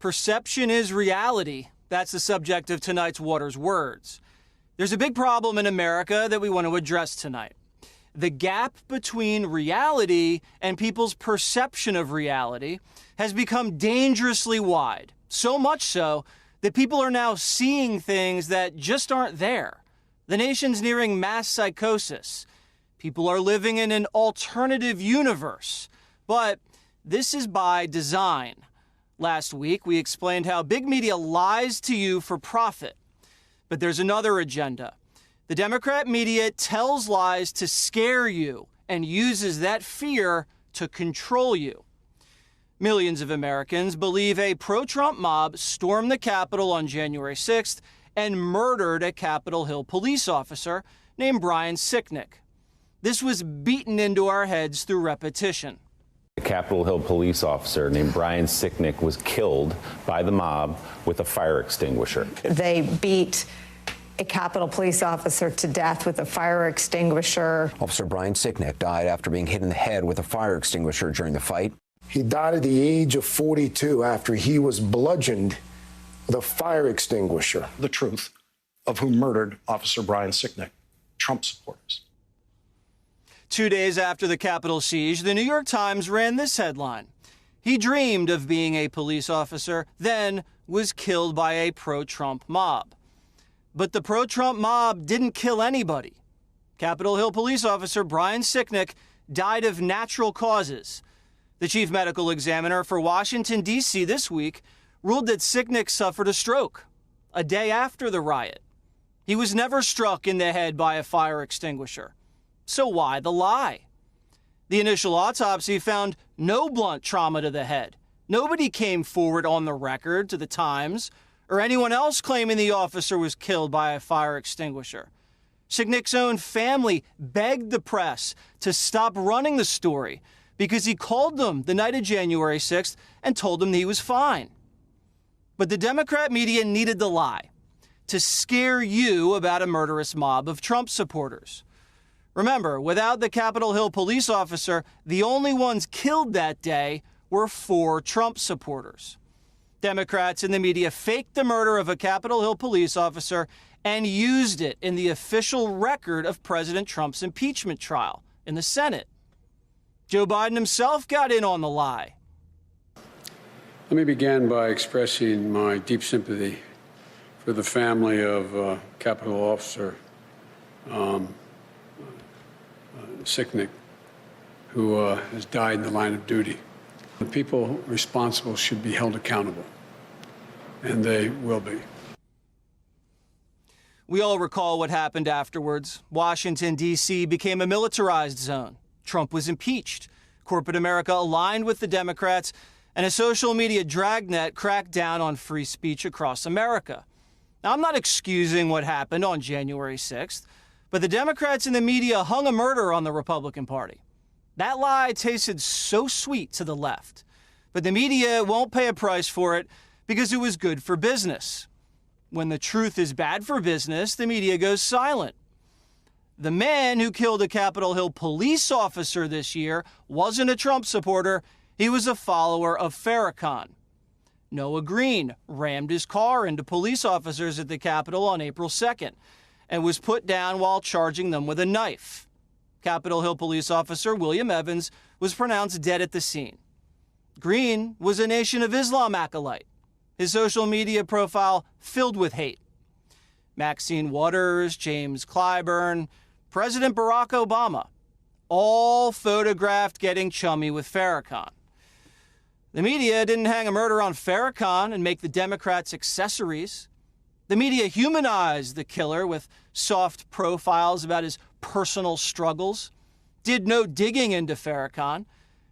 Perception is reality. That's the subject of tonight's Waters Words. There's a big problem in America that we want to address tonight. The gap between reality and people's perception of reality has become dangerously wide. So much so that people are now seeing things that just aren't there. The nation's nearing mass psychosis. People are living in an alternative universe. But this is by design. Last week, we explained how big media lies to you for profit. But there's another agenda. The Democrat media tells lies to scare you and uses that fear to control you. Millions of Americans believe a pro-Trump mob stormed the Capitol on January 6th and murdered a Capitol Hill police officer named Brian Sicknick. This was beaten into our heads through repetition. A Capitol Hill police officer named Brian Sicknick was killed by the mob with a fire extinguisher. They beat a Capitol police officer to death with a fire extinguisher. Officer Brian Sicknick died after being hit in the head with a fire extinguisher during the fight. He died at the age of 42 after he was bludgeoned with a fire extinguisher. The truth of who murdered Officer Brian Sicknick, Trump supporters. 2 days after the Capitol siege, the New York Times ran this headline. He dreamed of being a police officer, then was killed by a pro-Trump mob. But the pro-Trump mob didn't kill anybody. Capitol Hill police officer Brian Sicknick died of natural causes. The chief medical examiner for Washington, D.C. this week ruled that Sicknick suffered a stroke a day after the riot. He was never struck in the head by a fire extinguisher. So why the lie? The initial autopsy found no blunt trauma to the head. Nobody came forward on the record to the Times or anyone else claiming the officer was killed by a fire extinguisher. Sicknick's own family begged the press to stop running the story because he called them the night of January 6th and told them he was fine. But the Democrat media needed the lie to scare you about a murderous mob of Trump supporters. Remember, without the Capitol Hill police officer, the only ones killed that day were 4 Trump supporters. Democrats in the media faked the murder of a Capitol Hill police officer and used it in the official record of President Trump's impeachment trial in the Senate. Joe Biden himself got in on the lie. Let me begin by expressing my deep sympathy for the family of Capitol Officer Sicknick, who has died in the line of duty. The people responsible should be held accountable, and they will be. We all recall what happened afterwards. Washington, D.C. became a militarized zone. Trump was impeached. Corporate America aligned with the Democrats, and a social media dragnet cracked down on free speech across America. Now, I'm not excusing what happened on January 6th, but the Democrats and the media hung a murder on the Republican Party. That lie tasted so sweet to the left, but the media won't pay a price for it because it was good for business. When the truth is bad for business, the media goes silent. The man who killed a Capitol Hill police officer this year wasn't a Trump supporter. He was a follower of Farrakhan. Noah Green rammed his car into police officers at the Capitol on April 2nd and was put down while charging them with a knife. Capitol Hill police officer William Evans was pronounced dead at the scene. Green was a Nation of Islam acolyte. His social media profile filled with hate. Maxine Waters, James Clyburn, President Barack Obama, all photographed getting chummy with Farrakhan. The media didn't hang a murder on Farrakhan and make the Democrats accessories. The media humanized the killer with soft profiles about his personal struggles, did no digging into Farrakhan,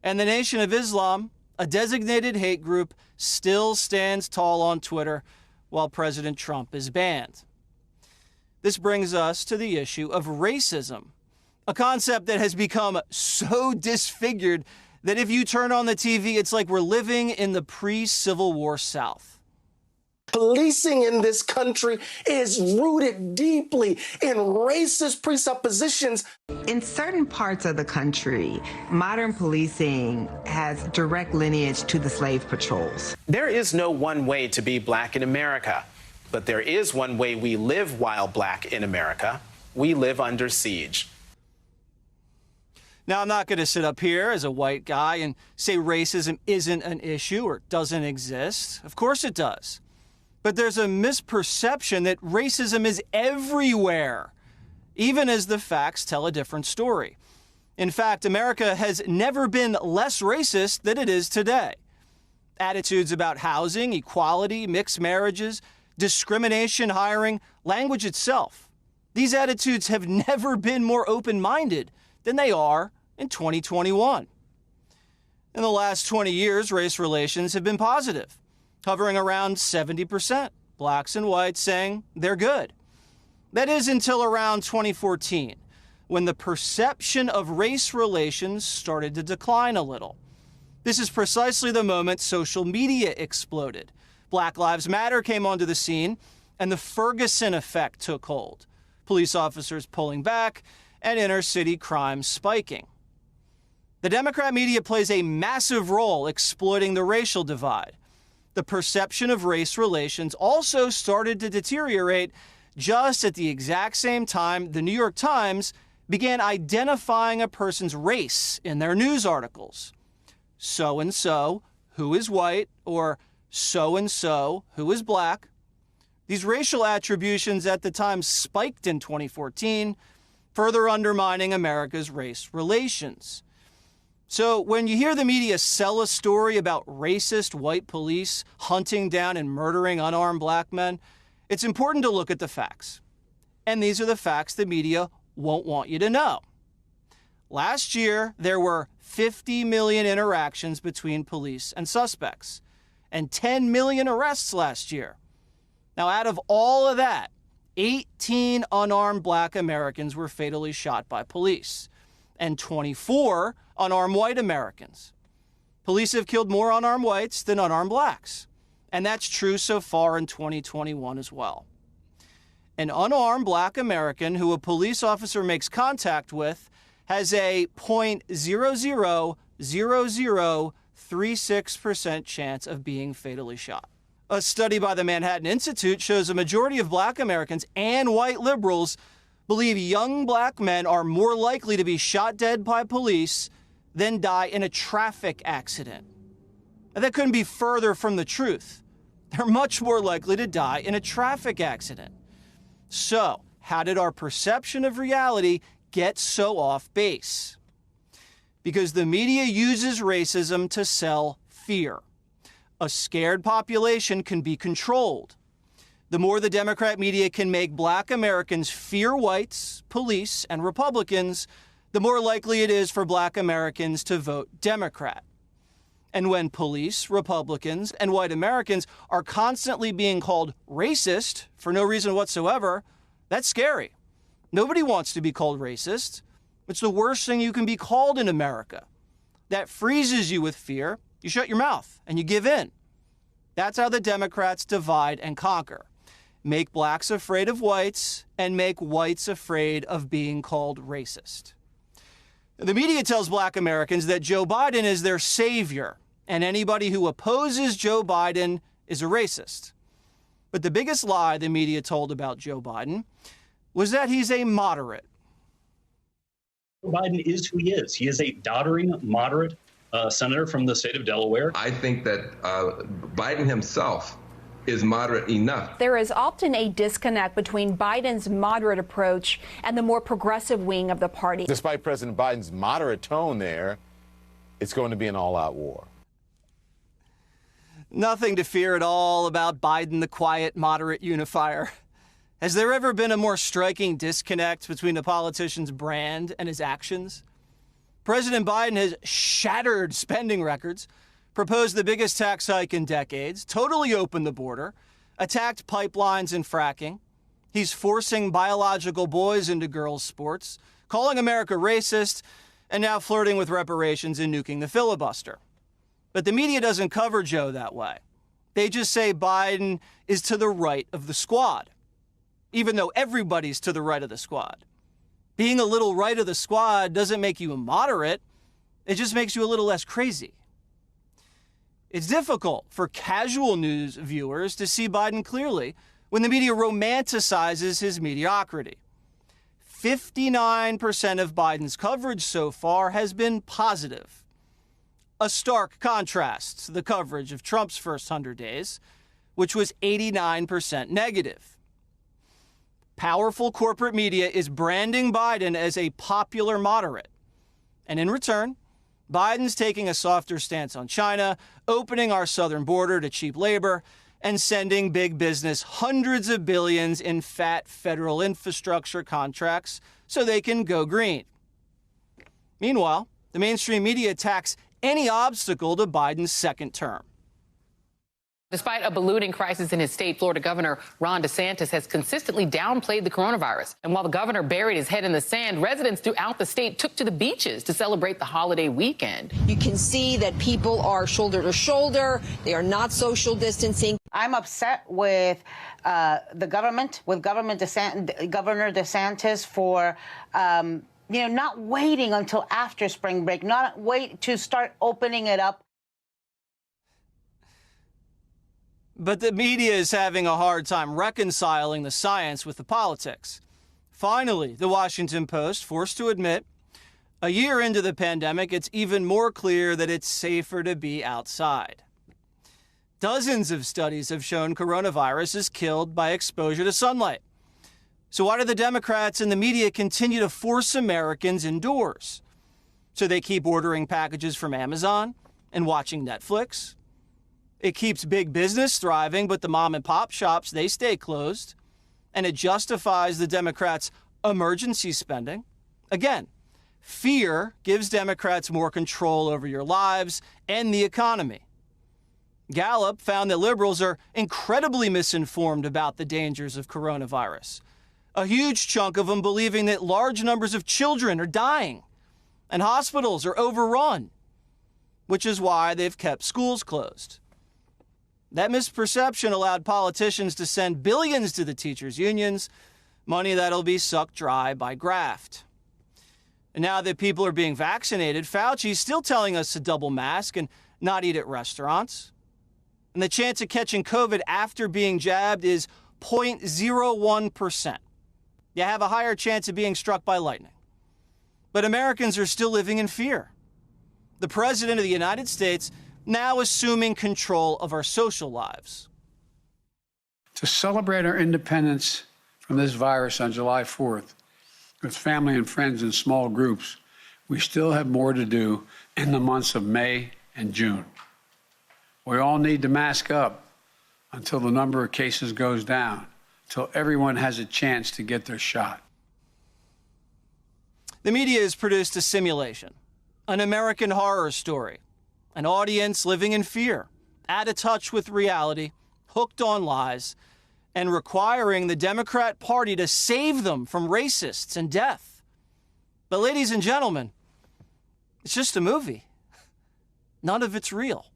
and the Nation of Islam, a designated hate group, still stands tall on Twitter while President Trump is banned. This brings us to the issue of racism, a concept that has become so disfigured that if you turn on the TV, it's like we're living in the pre-Civil War South. Policing in this country is rooted deeply in racist presuppositions. In certain parts of the country, modern policing has direct lineage to the slave patrols. There is no one way to be black in America, but there is one way we live while black in America. We live under siege. Now, I'm not going to sit up here as a white guy and say racism isn't an issue or doesn't exist. Of course it does. But there's a misperception that racism is everywhere, even as the facts tell a different story. In fact, America has never been less racist than it is today. Attitudes about housing, equality, mixed marriages, discrimination, hiring, language itself. These attitudes have never been more open-minded than they are in 2021. In the last 20 years, race relations have been positive, hovering around 70%, blacks and whites saying they're good. That is until around 2014, when the perception of race relations started to decline a little. This is precisely the moment social media exploded. Black Lives Matter came onto the scene, and the Ferguson effect took hold. Police officers pulling back, and inner-city crime spiking. The Democrat media plays a massive role exploiting the racial divide. The perception of race relations also started to deteriorate just at the exact same time the New York Times began identifying a person's race in their news articles. So-and-so, who is white, or so-and-so, who is black. These racial attributions at the time spiked in 2014, further undermining America's race relations. So when you hear the media sell a story about racist white police hunting down and murdering unarmed black men, it's important to look at the facts. And these are the facts the media won't want you to know. Last year, there were 50 million interactions between police and suspects, and 10 million arrests last year. Now, out of all of that, 18 unarmed black Americans were fatally shot by police, and 24 unarmed white Americans. Police have killed more unarmed whites than unarmed blacks, and that's true so far in 2021 as well. An unarmed black American who a police officer makes contact with has a 0.000036% chance of being fatally shot. A study by the Manhattan Institute shows a majority of black Americans and white liberals believe young black men are more likely to be shot dead by police than die in a traffic accident. And that couldn't be further from the truth. They're much more likely to die in a traffic accident. So, how did our perception of reality get so off base? Because the media uses racism to sell fear. A scared population can be controlled. The more the Democrat media can make black Americans fear whites, police, and Republicans, the more likely it is for black Americans to vote Democrat. And when police, Republicans, and white Americans are constantly being called racist for no reason whatsoever, that's scary. Nobody wants to be called racist. It's the worst thing you can be called in America. That freezes you with fear. You shut your mouth and you give in. That's how the Democrats divide and conquer. Make blacks afraid of whites and make whites afraid of being called racist. The media tells black Americans that Joe Biden is their savior, and anybody who opposes Joe Biden is a racist. But the biggest lie the media told about Joe Biden was that he's a moderate. Joe Biden is who he is. He is a doddering, moderate senator from the state of Delaware. I think that Biden himself is moderate enough. There is often a disconnect between Biden's moderate approach and the more progressive wing of the party. Despite President Biden's moderate tone there, it's going to be an all-out war. Nothing to fear at all about Biden, the quiet, moderate unifier. Has there ever been a more striking disconnect between a politician's brand and his actions? President Biden has shattered spending records, proposed the biggest tax hike in decades, totally opened the border, attacked pipelines and fracking. He's forcing biological boys into girls' sports, calling America racist, and now flirting with reparations and nuking the filibuster. But the media doesn't cover Joe that way. They just say Biden is to the right of the squad, even though everybody's to the right of the squad. Being a little right of the squad doesn't make you a moderate. It just makes you a little less crazy. It's difficult for casual news viewers to see Biden clearly when the media romanticizes his mediocrity. 59% of Biden's coverage so far has been positive. A stark contrast to the coverage of Trump's first 100 days, which was 89% negative. Powerful corporate media is branding Biden as a popular moderate. And in return, Biden's taking a softer stance on China, opening our southern border to cheap labor, and sending big business hundreds of billions in fat federal infrastructure contracts so they can go green. Meanwhile, the mainstream media attacks any obstacle to Biden's second term. Despite a ballooning crisis in his state, Florida Governor Ron DeSantis has consistently downplayed the coronavirus. And while the governor buried his head in the sand, residents throughout the state took to the beaches to celebrate the holiday weekend. You can see that people are shoulder to shoulder. They are not social distancing. I'm upset with the government, with Governor DeSantis for not waiting until after spring break, not wait to start opening it up. But the media is having a hard time reconciling the science with the politics. Finally, the Washington Post forced to admit, a year into the pandemic, it's even more clear that it's safer to be outside. Dozens of studies have shown coronavirus is killed by exposure to sunlight. So why do the Democrats and the media continue to force Americans indoors? So they keep ordering packages from Amazon and watching Netflix? It keeps big business thriving, but the mom and pop shops, they stay closed. And it justifies the Democrats' emergency spending. Again, fear gives Democrats more control over your lives and the economy. Gallup found that liberals are incredibly misinformed about the dangers of coronavirus. A huge chunk of them believing that large numbers of children are dying and hospitals are overrun, which is why they've kept schools closed. That misperception allowed politicians to send billions to the teachers' unions, money that'll be sucked dry by graft. And now that people are being vaccinated, Fauci's still telling us to double mask and not eat at restaurants. And the chance of catching COVID after being jabbed is 0.01%. You have a higher chance of being struck by lightning. But Americans are still living in fear. The President of the United States now assuming control of our social lives. To celebrate our independence from this virus on July 4th, with family and friends in small groups, we still have more to do in the months of May and June. We all need to mask up until the number of cases goes down, until everyone has a chance to get their shot. The media has produced a simulation, an American horror story, an audience living in fear, out of touch with reality, hooked on lies, and requiring the Democrat Party to save them from racists and death. But ladies and gentlemen, it's just a movie. None of it's real.